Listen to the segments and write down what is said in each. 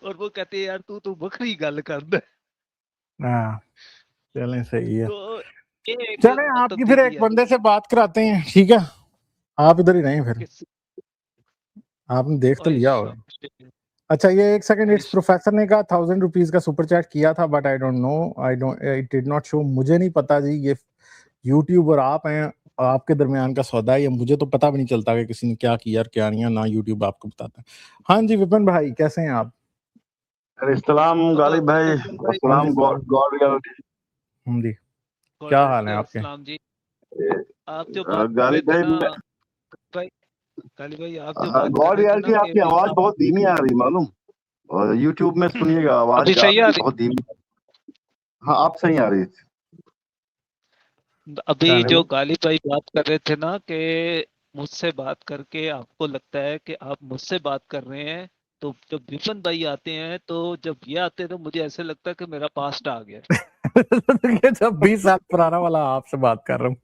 और वो कहते हैं यार तू बकरी गल कर दे। हाँ चलें सही है। तो ये एक चलें आपकी फिर एक बंदे से बात कराते हैं, ठीक है? आप इधर ही रहें फिर, आपने देख तो लिया होगा। अच्छा ये एक सेकंड, इट्स प्रोफेसर ने कहा 1000 रुपीज का सुपर चैट किया था but I don't know, I don't, it did not show. मुझे नहीं पता जी, ये यूट्यूब और आप हैं, आपके दरमियान का सौदा है ये, मुझे तो पता भी नहीं चलता कि किसी ने क्या किया और क्या नहीं, ना यूट्यूब आपको बताता है। हाँ जी विपिन भाई कैसे हैं आप? अस्सलाम गालिब भाई, अस्सलाम गॉड जी, क्या हाल है आपके? जी आप जो गालिब भाई आप जो बात गॉड रियलिटी, आपकी आवाज बहुत धीमी आ रही मालूम, और यूट्यूब में सुनिएगा आवाज बहुत धीमी। हाँ आप सही आ रही थी। अभी जो गालिब भाई बात कर रहे थे ना कि मुझसे बात करके आपको लगता है कि आप मुझसे बात कर रहे हैं, तो जब विपिन भाई आते हैं तो जब ये आते हैं तो मुझे ऐसे लगता है कि मेरा पास्ट आ गया। जब 20 साल पुराना वाला आपसे बात कर रहा हूँ।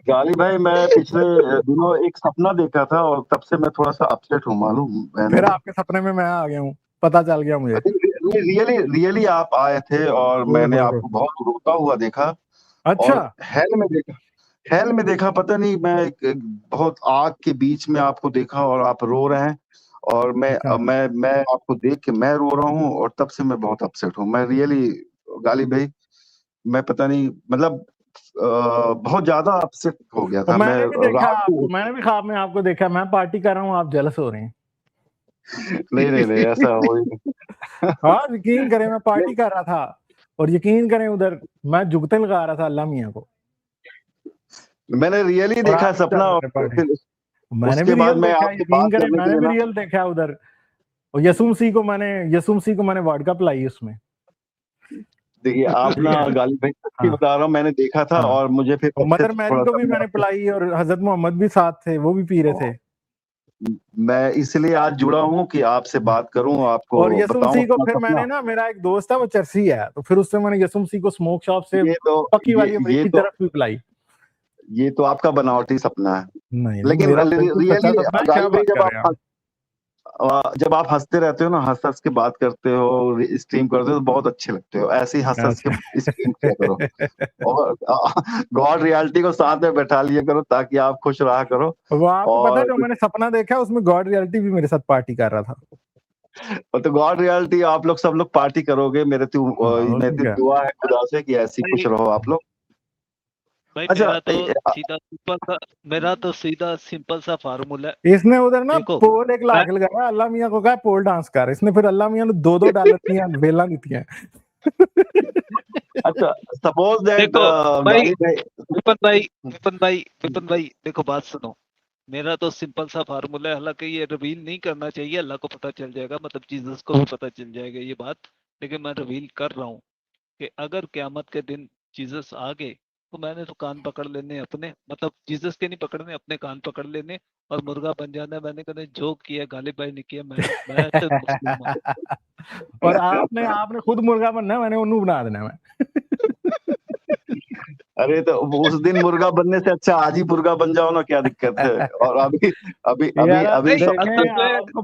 गालिब भाई मैं पिछले दिनों एक सपना देखा था और तब से मैं थोड़ा सा अपसेट हूँ मालूम। फिर आपके सपने में मैं आ गया हूँ, पता चल गया मुझे। रियली आप आए थे और मैंने आपको बहुत रोता हुआ देखा। अच्छा। और हेल में देखा, पता नहीं मैं एक बहुत आग के बीच में आपको देखा और आप रो रहे हैं, और मैं आपको देख के मैं रो रहा हूँ, और तब से मैं बहुत अपसेट हूँ। मैं रियली गालिब भाई, मैं पता नहीं मतलब बहुत ज्यादा अपसेट हो गया था। मैंने भी देखा आपको, मैंने भी ख्वाब में आपको देखा, मैं पार्टी कर रहा हूँ, आप जेलस हो रहे हैं। नहीं ऐसा हो ही नहीं। हाँ यकीन करें मैं पार्टी कर रहा था, और यकीन करें उधर मैं जुगते लगा रहा था अल्लाह मियाँ को। मैंने रियली देखा सपना, और मैंने भी रियल देखा, यकीन करें मैंने भी रियल देखा उधर। और यसुम सी को मैंने वर्ल्ड कप लाई उसमें। देखिए आप ना गालिब भाई सच्ची बता रहा हूँ, मैंने देखा था। और मुझे फिर मदर मैरी को भी मैंने पिलाई, और हजरत मोहम्मद भी साथ थे, वो भी पी रहे थे। मैं इसलिए आज जुड़ा हूँ कि आपसे बात करूं, आपको और यसुम सी को फिर मैंने ना, मेरा एक दोस्त है वो चर्सी है, तो फिर उससे मैंने यसुम सी को स्मोक शॉप से पक्की वाली अमरीकी तरफ भी पिलाई। ये तो आपका बनावटी सपना है। नहीं, लेकिन रियली जब आप हंसते रहते हो ना, हंस के बात करते हो, स्ट्रीम करते हो, तो बहुत अच्छे लगते हो। ऐसे ही हंस के स्ट्रीम किया करो, और गॉड रियलिटी को साथ में बैठा लिया करो ताकि आप खुश रहा करो। वो आपको पता है जो मैंने सपना देखा उसमें गॉड रियलिटी भी मेरे साथ पार्टी कर रहा था। तो गॉड रियलिटी आप लोग सब लोग पार्टी करोगे, मेरे दुआ है खुदा से कि ऐसी खुश रहो आप लोग। भाई मेरा तो सीधा सिंपल सा फार्मूला है। इसने उधर ना पोल 1 लाख लगाया, अल्लाह मियाँ को कहा पोल डांस कर, इसने फिर अल्लाह मियाँ ने $2 दिया, बेला दी थी। अच्छा सपोज दैट विपिन भाई देखो बात सुनो, मेरा तो सिंपल सा फार्मूला है, हालांकि ये रिवील नहीं करना चाहिए, अल्लाह को पता चल जाएगा, मतलब जीसस को भी पता चल जाएगा ये बात, लेकिन मैं रिवील कर रहा हूँ कि अगर क़यामत के दिन जीसस आ गए तो मैंने तो कान पकड़ लेने अपने, मतलब जीसस के नहीं पकड़ने, अपने कान पकड़ लेने और मुर्गा बन जाना। मैंने कहा जो किया गालिब भाई ने किया, मैं तो मुस्लिम हूं। और आपने खुद मुर्गा बनना, मैंने उन्नू बना देना मैं। अरे तो उस दिन मुर्गा बनने से अच्छा आज ही मुर्गा बन जाओ ना, क्या दिक्कत है। और अभी आपको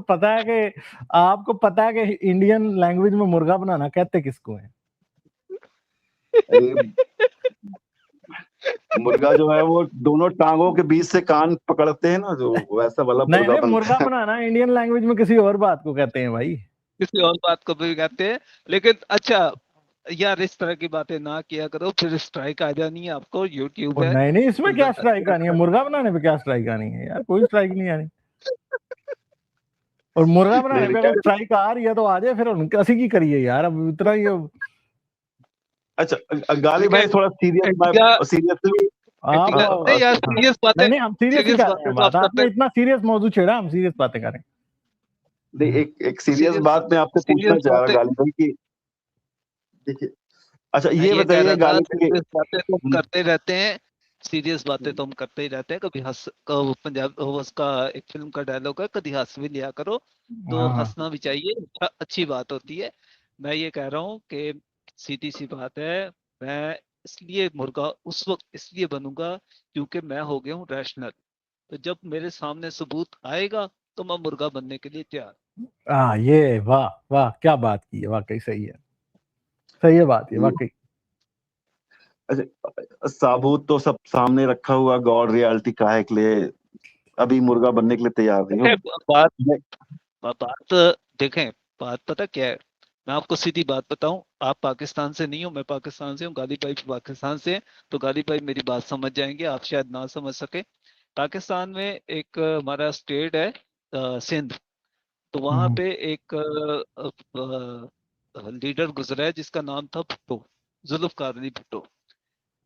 पता है कि इंडियन लैंग्वेज में मुर्गा बनाना कहते किसको है? मुर्गा जो है वो दोनों टांगों के बीच से कान पकड़ते हैं ना, जो वैसा वाला मुर्गा बनाना इंडियन लैंग्वेज में किसी और बात को कहते हैं भाई, किसी और बात को भी कहते हैं। लेकिन अच्छा यार इस तरह की बातें ना किया करो, फिर स्ट्राइक आ जानी है आपको, यूट्यूब है। नहीं इसमें क्या स्ट्राइक आनी है, मुर्गा बनाने पे क्या स्ट्राइक आनी है यार, कोई स्ट्राइक नहीं आनी। और मुर्गा बनाने पे अगर स्ट्राइक आ रही है तो आ जाए, फिर उनकी की करिए यार, अब इतना ही। अच्छा गालिब भाई थोड़ा सीरियसली यार सीरियस बातें, नहीं हम सीरियस ही कर रहे हैं बात, आपने इतना सीरियस मौजू छेड़ा, हम सीरियस बातें करें। एक सीरियस बात मैं आपसे पूछना चाह रहा गालिब भाई की, देखिए अच्छा ये बताइए गालिब भाई, बातें तो करते रहते हैं, सीरियस बातें तो हम करते ही रहते हैं, कभी हंस, पंजाब उसका एक फिल्म का डायलॉग है, कभी हंस भी लिया करो, तो हंसना भी चाहिए, अच्छी बात होती है। मैं ये कह रहा हूँ कि सीधी सी बात है, मैं इसलिए मुर्गा उस वक्त इसलिए बनूंगा क्योंकि मैं हो गया हूँ रैशनल, तो जब मेरे सामने सबूत आएगा तो मैं मुर्गा बनने के लिए तैयार। ये वाह वाह क्या बात की है, वाकई सही है बात, ये वाकई। अच्छा, साबूत तो सब सामने रखा हुआ, गॉड रियलिटी काहे के लिए अभी मुर्गा बनने के लिए तैयार नहीं हो। बात देखें, बात पता क्या है, मैं आपको सीधी बात बताऊं, आप पाकिस्तान से नहीं हो, मैं पाकिस्तान से हूँ, गाली भाई पाकिस्तान से हैं, तो गाली भाई मेरी बात समझ जाएंगे, आप शायद ना समझ सके। पाकिस्तान में एक हमारा स्टेट है सिंध, तो वहां पे एक लीडर गुजरा है जिसका नाम था भुट्टो, जुल्फकार अली भुट्टो।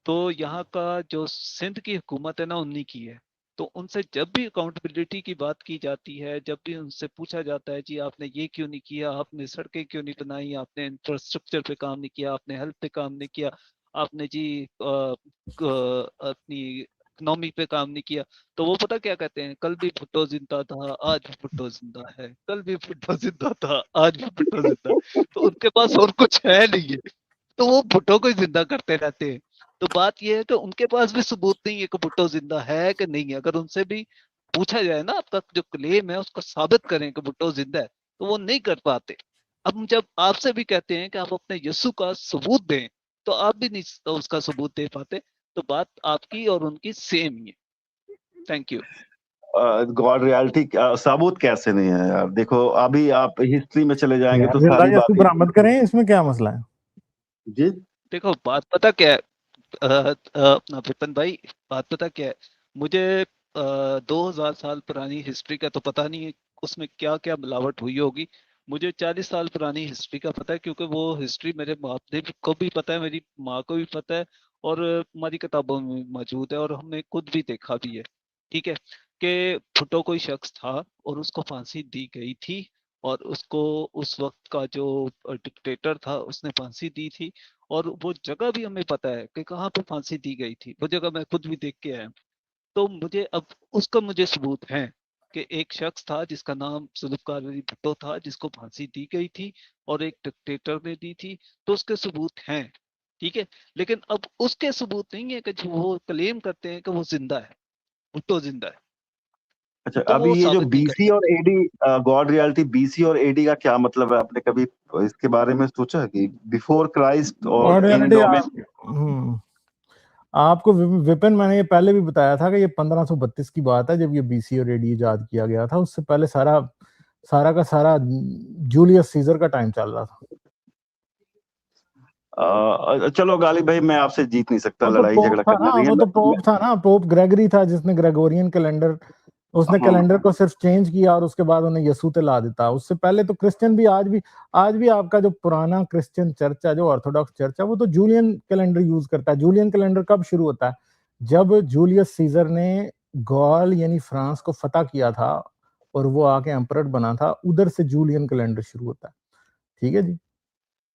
तो यहाँ का जो सिंध की हुकूमत है ना, उन्हीं की है। तो उनसे जब भी अकाउंटेबिलिटी की बात की जाती है, जब भी उनसे पूछा जाता है जी आपने ये क्यों नहीं किया, आपने सड़कें क्यों नहीं बनाई, आपने इंफ्रास्ट्रक्चर पे काम नहीं किया, आपने हेल्थ पे काम नहीं किया, आपने जी अपनी इकोनॉमी पे काम नहीं किया, तो वो पता क्या कहते हैं, कल भी भुट्टो जिंदा था, आज भी भुट्टो जिंदा है, कल भी भुट्टो जिंदा था, आज भी भुट्टो जिंदा है। तो उनके पास और कुछ है नहीं है, तो वो भुट्टो को ही जिंदा करते रहते हैं। तो बात ये है कि उनके पास भी सबूत नहीं है कि भुट्टो जिंदा है कि नहीं है। अगर उनसे भी पूछा जाए ना, आपका जो क्लेम है उसको साबित करें कि भुट्टो जिंदा है, तो वो नहीं कर पाते। अब जब आपसे भी कहते हैं कि आप अपने यीशु का सबूत दें, तो आप भी नहीं उसका सबूत दे पाते। तो बात आपकी और उनकी सेम ही है। Thank you. गॉड रियलिटी साबूत कैसे नहीं है यार, देखो अभी आप हिस्ट्री में चले जाएंगे तो जिंदा सारी यीशु बात बरामद करें, इसमें क्या मसला है? जी। देखो बात पता क्या है, अपना विपिन भाई, बात पता क्या है, मुझे 2000 साल पुरानी हिस्ट्री का तो पता नहीं है उसमें क्या क्या मिलावट हुई होगी। मुझे 40 साल पुरानी हिस्ट्री का पता है, क्योंकि वो हिस्ट्री मेरे बाप को भी पता है, मेरी माँ को भी पता है, और हमारी किताबों में भी मौजूद है, और हमने खुद भी देखा भी है। ठीक है, कि भुट्टो कोई शख्स था और उसको फांसी दी गई थी, और उसको उस वक्त का जो डिक्टेटर था उसने फांसी दी थी, और वो जगह भी हमें पता है कि कहाँ पे फांसी दी गई थी, वो जगह मैं खुद भी देख के आया हूँ। तो मुझे अब उसका मुझे सबूत है कि एक शख्स था जिसका नाम जुल्फकार अली भुट्टो था, जिसको फांसी दी गई थी और एक डिक्टेटर ने दी थी, तो उसके सबूत हैं। ठीक है, लेकिन अब उसके सबूत नहीं है कि जो वो क्लेम करते हैं कि वो जिंदा है, भुट्टो जिंदा है, अच्छा, तो अभी वो ये जो साबित नहीं कर बीसी और सकते। एडी, गॉड रियलिटी बीसी और एडी का क्या मतलब है? आपने कभी इसके बारे में सोचा कि बिफोर क्राइस्ट और और एंड रियलिटी में? आपको विपिन, मैंने ये पहले भी बताया था कि ये 1532 की बात है जब ये बीसी और एडी इजाद किया गया था। उससे पहले सारा सारा का सारा जूलियस सीजर का टाइम चल रहा था। चलो गालिब भाई, मैं आपसे जीत नहीं सकता, वो तो लड़ाई पोप झगड़ा था करना ना, नहीं है। वो तो पोप था ना, पोप ग्रेगरी था जिसने ग्रेगोरियन कैलेंडर, उसने कैलेंडर को सिर्फ चेंज किया और उसके बाद उन्हें यसूते ला देता। उससे पहले तो क्रिश्चियन भी आज भी आपका जो पुराना क्रिश्चियन चर्च है, जो ऑर्थोडॉक्स चर्च है, वो तो जूलियन कैलेंडर यूज करता है। जूलियन कैलेंडर कब शुरू होता है? जब जूलियस सीजर ने गॉल यानी फ्रांस को फतह किया था और वो आके एम्परर बना था, उधर से जूलियन कैलेंडर शुरू होता है। ठीक है जी।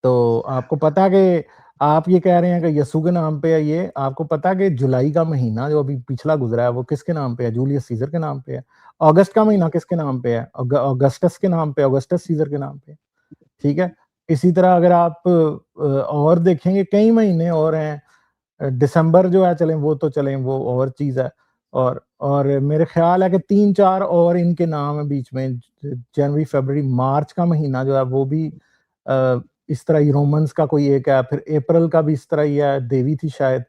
तो आपको पता है कि आप ये कह रहे हैं कि यसु के नाम पे है, ये आपको पता है कि जुलाई का महीना जो अभी पिछला गुजरा है वो किसके नाम पे है? जूलियस सीजर के नाम पे है। अगस्त का महीना किसके नाम पे है? अगस्टस के नाम पे, अगस्टस सीजर के नाम पे। ठीक है। इसी तरह अगर आप और देखेंगे कई महीने और हैं। दिसंबर जो है चलें, वो तो चलें, वो और चीज है। और मेरे ख्याल है कि 3-4 और इनके नाम है बीच में, जनवरी, फरवरी, मार्च का महीना जो है वो भी इस तरह ही रोमन्स का कोई एक है, फिर अप्रैल का भी इस तरह ही है, देवी थी शायद,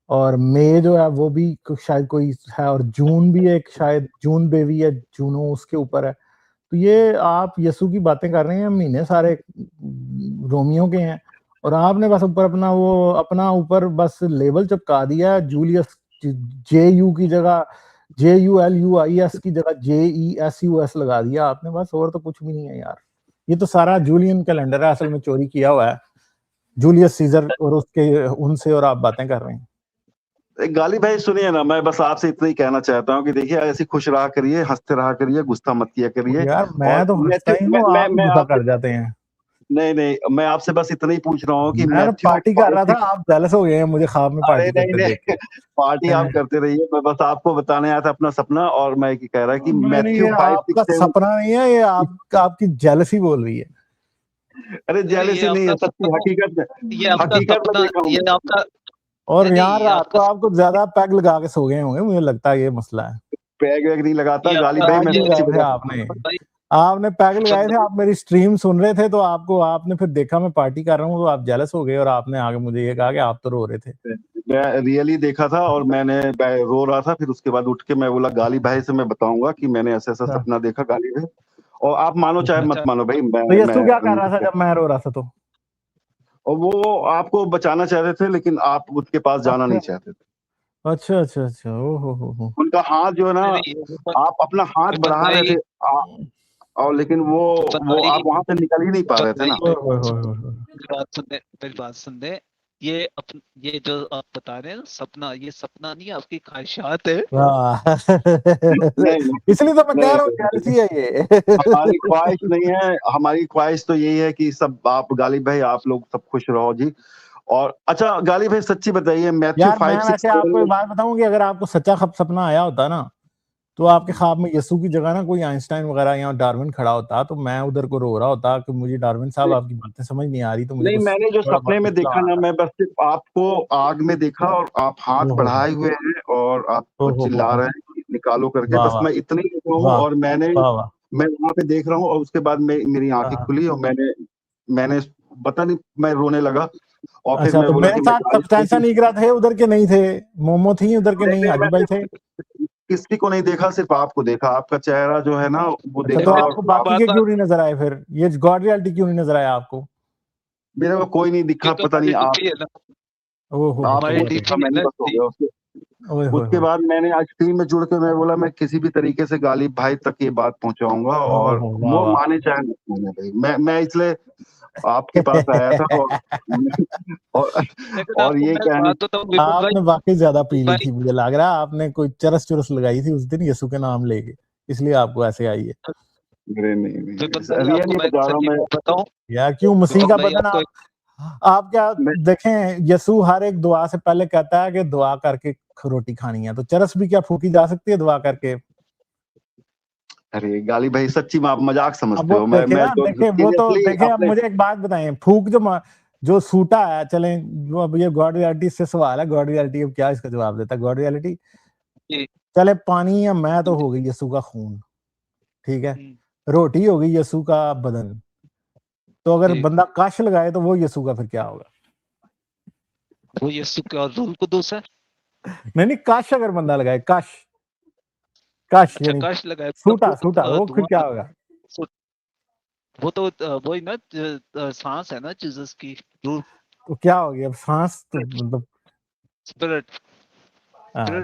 और मई जो है वो भी शायद कोई है, और जून भी एक शायद जून देवी है, जूनो उसके ऊपर है। तो ये आप यसु की बातें कर रहे हैं, महीने सारे रोमियो के हैं, और आपने बस ऊपर अपना ऊपर बस लेबल चिपका दिया, जूलियस JU की जगह JULUIS की जगह JESUS लगा दिया आपने बस, और तो कुछ भी नहीं है यार। ये तो सारा जूलियन कैलेंडर है, असल में चोरी किया हुआ है जूलियस सीजर और उसके उनसे, और आप बातें कर रहे हैं। गालिब भाई सुनिए ना, मैं बस आपसे इतना ही कहना चाहता हूँ कि देखिए ऐसी खुश रहा करिए, हंसते रहा करिए, गुस्सा मत किया करिए। यार मैं और तो हंसता ही हूँ, आप मैं गुस्सा आपसे, कर जाते हैं। नहीं नहीं, मैं आपसे बस इतना ही पूछ रहा हूँ कि मैं तो मैथ्यू पार्टी कर रहा था, 5:6। आप जेलस हो गए हैं मुझे ख्वाब में अरे पार्टी नहीं करते देख नहीं, के। पार्टी आप करते रहिए, मैं बस आपको बताने आया था अपना सपना, और मैं ये कह रहा कि नहीं, मैथ्यू ये फाइव आपका सिक्स सेवन सपना नहीं है, ये आपकी जेलसी बोल रही है। अरे नहीं, ये जेलसी नहीं है, आपका सच्ची सपना, हकीकत, ये आपका हकीकत में सपना, देखा हूँ ये मैं। आपका, और नहीं नहीं, यहाँ ये रात को आपका आपको ज्यादा पैग लगा के सो गए होंगे, मुझे लगता है ये मसला है। बैग वैग नहीं लगाता ये गाली आपका भाई, आज मैं ही ये सच्ची लगाया था बता। आपने। भाई, आपने पैग लगाए थे, आप मेरी स्ट्रीम सुन रहे थे, तो आपने फिर देखा मैं पार्टी कर रहा हूँ, तो आप जेलस हो गए और आपने आगे मुझे ये कहा कि आप तो रो रहे थे। मैं रियली देखा था और मैंने रो रहा था, फिर उसके बाद उठ के मैं बोला गाली भाई से मैं बताऊंगा कि मैंने ऐसा ऐसा सपना देखा गाली भाई, और आप मानो चाहे मत मानो भाई। तो यस्सु क्या कर रहा था जब मैं रो रहा था? तो और वो आपको बचाना चाहते थे, लेकिन आप उसके पास जाना नहीं चाहते थे। अच्छा अच्छा अच्छा, ओहो। उनका हाथ जो है ना, आप अपना हाथ बढ़ा रहे थे और लेकिन वो आप वहां से निकल ही नहीं पा रहे थे ना। मेरी बात सुन ले, ये जो आप बता रहे हैं ना सपना, ये सपना नहीं आपकी ख्वाहिशात है। इसलिए तो मैं कह रहा हूँ जेलसी है ये। हमारी ख्वाहिश नहीं है, हमारी ख्वाहिश तो यही है कि सब आप गालिब भाई आप लोग सब खुश रहो जी। और अच्छा गालिब भाई सच्ची बताइए, मैथ्यू 5 मैं वैसे आपको एक बात बताऊं कि अगर आपको सच्चा सपना आया होता ना, तो आपके ख्वाब में यस्सु की जगह ना कोई आइंस्टाइन वगैरह या डार्विन खड़ा होता, तो मैं उधर को रो रहा होता कि मुझे डार्विन साहब आपकी बातें समझ नहीं आ रही, तो मुझे नहीं, मैंने जो सपने में देखा ना, मैं बस सिर्फ आपको आग में देखा और आप हाथ बढ़ाए हुए हैं और आप चिल्ला रहे हैं कि निकालो करके, बस मैं इतना ही देखा हूँ। और मैं वहां पे देख रहा हूँ और उसके बाद मेरी आंखें खुली और मैंने पता नहीं मैं रोने लगा। और फिर अच्छा, मैं तो बोला मेरे साथ सब्सटेंशिया निग्रा थे उधर के नहीं थे, मोमो थी उधर के नहीं, हाजी भाई थे, किसी को नहीं देखा, सिर्फ आपको देखा, आपका चेहरा जो है ना वो देखा। तो आपको बाकी के क्यों नहीं नजर आए? फिर ये गॉड रियलिटी क्यों नहीं नजर आया आपको? मेरे को कोई नहीं दिखा, पता नहीं आप मैंने बस हो गया। उसके बाद मैंने आज टीम में जुड़ के मैं बोला मैं किसी भी तरीके से गालिब भाई तक ये बात पहुंचाऊंगा, और वो माने चाहे नहीं माने भाई, मैं इसलिए आपके पास आया था। और ये कहने आपने वाकई ज्यादा पी ली थी, मुझे लग रहा है आपने कोई चरस चुरस लगाई थी उस दिन यस्सु के नाम लेके, इसलिए आपको ऐसे आई है। यार क्यों मसीह का बदन, आप क्या देखें, यस्सु हर एक दुआ से पहले कहता है कि दुआ करके रोटी खानी है, तो चरस भी क्या फूकी जा सकती है दुआ करके? अरे गाली भाई सच्ची में आप मजाक समझते हो। देखे अब मुझे एक बात बताएं, फूक जो सूटा है, चले अब ये गॉड रियलिटी से सवाल है, गॉड रियलिटी अब क्या इसका जवाब देता है? गॉड रियलिटी चले पानी या मैं तो हो गई यस्सु का खून, ठीक है, रोटी हो गई यस्सु का बदन, तो अगर बंदा कश लगाए तो वो यस्सु का फिर क्या होगा? वो यस्सु का रूल कुदूस है। नहीं कश अगर बंदा लगाए, कश कश लगाए, सूटा वो फिर क्या होगा? वो तो वही ना सांस है ना जीसस की, रूह। तो क्या हो गया अब सांस, तो मतलब स्पिरिट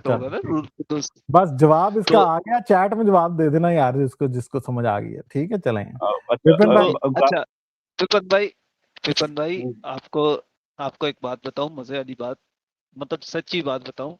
होगा ना, रूह कुदूस। बस जवाब इसका आ गया, चैट में जवाब दे देना यार जिसको समझ आ गई है, ठीक है चलें। अच्छा विपिन भाई आपको एक बात बताऊं, मजे वाली बात, मतलब सच्ची बात बताऊं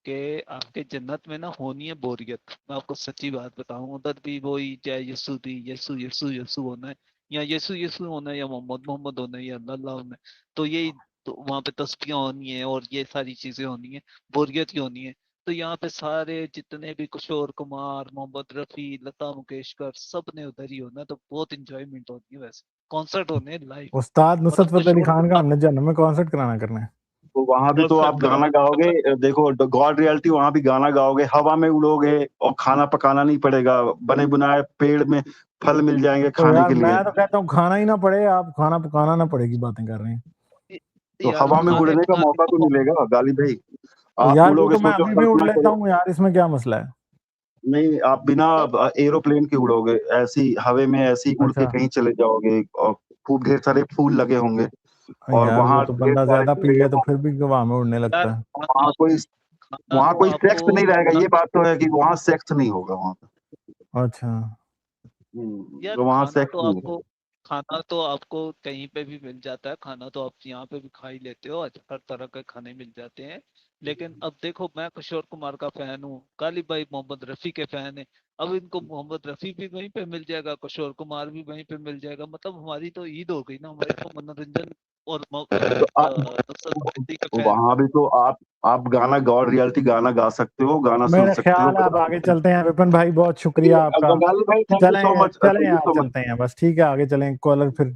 कि आपके जन्नत में ना होनी है बोरियत। मैं आपको सच्ची बात बताऊं, उधर भी वही चाहे यस्सु भी यस्सु होना है, या यस्सु होना है, या मोहम्मद होना है, या अल्लाह होना है, तो यही तो वहाँ पे तस्बीहां होनी है और ये सारी चीजें होनी है, बोरियत ही होनी है। तो यहाँ पे सारे जितने भी किशोर कुमार, मोहम्मद रफी, लता मंगेशकर, सब ने उधर ही होना है, तो बहुत इंजॉयमेंट होती है। वैसे कॉन्सर्ट होने लाइव। उस्ताद नुसरत फतेह अली खान का हमने जन्नत में कॉन्सर्ट करना है, तो वहां भी तो आप गाना गाओगे, देखो गॉड रियलिटी वहां भी गाना गाओगे, हवा में उड़ोगे और खाना पकाना नहीं पड़ेगा, बने बुनाए पेड़ में फल मिल जाएंगे खाने के लिए। मैं तो कहता हूँ खाना ही ना पड़े, आप खाना पकाना ना पड़ेगी बातें कर रहे हैं। तो हवा में उड़ने का मौका तो मिलेगा गाली भाई, आप यार उड़ोगे, तो मैं अभी भी उड़ लेता हूँ यार, इसमें क्या मसला है? नहीं आप बिना एरोप्लेन के उड़ोगे, ऐसी हवा में ऐसी उड़ के कहीं चले जाओगे और खूब ढेर सारे फूल लगे होंगे और वहाँ तो बंदा ज्यादा पी ले तो फिर भी हवा में उड़ने लगता है। वहाँ कोई सेक्स नहीं रहेगा, ये बात तो है कि वहाँ सेक्स नहीं होगा वहाँ पे। अच्छा तो वहाँ सेक्स नहीं होगा। खाना तो आपको कहीं पे भी मिल जाता है, खाना तो आप यहाँ पे भी खा ही लेते हो, हर तरह के खाने मिल जाते हैं। लेकिन अब देखो, मैं किशोर कुमार का फैन हूँ, गालिब भाई मोहम्मद रफी के फैन है, अब इनको मोहम्मद रफी भी वहीं पे मिल जाएगा, किशोर कुमार भी वहीं पे मिल जाएगा, मतलब हमारी तो ईद हो गई ना, हमारे तो मनोरंजन और वहाँ भी तो आप गाना गॉड रियलिटी गाना गा सकते हो, गाना सुन सकते हो। ख्याल आप आगे चलते हैं विपिन भाई, बहुत शुक्रिया आपका। चलें यार चलते हैं बस, ठीक है आगे चलें, कॉलर फिर